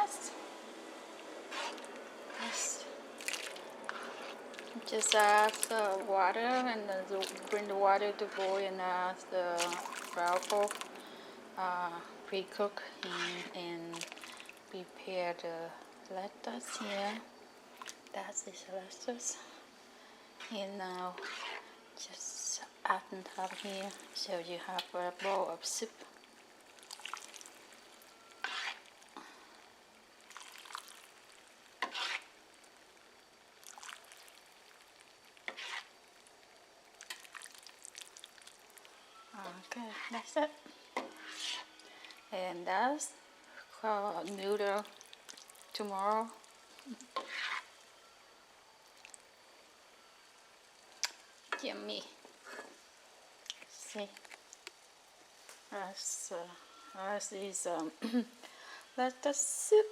fast. Yes. Just add the water and then bring the water to boil and add the flour pork pre-cook and prepare the lettuce here. That's the lettuce. And now just add on top here so you have a bowl of soup. Okay, that's it. And that's called noodle tomorrow. Yummy. See, that's is let the soup.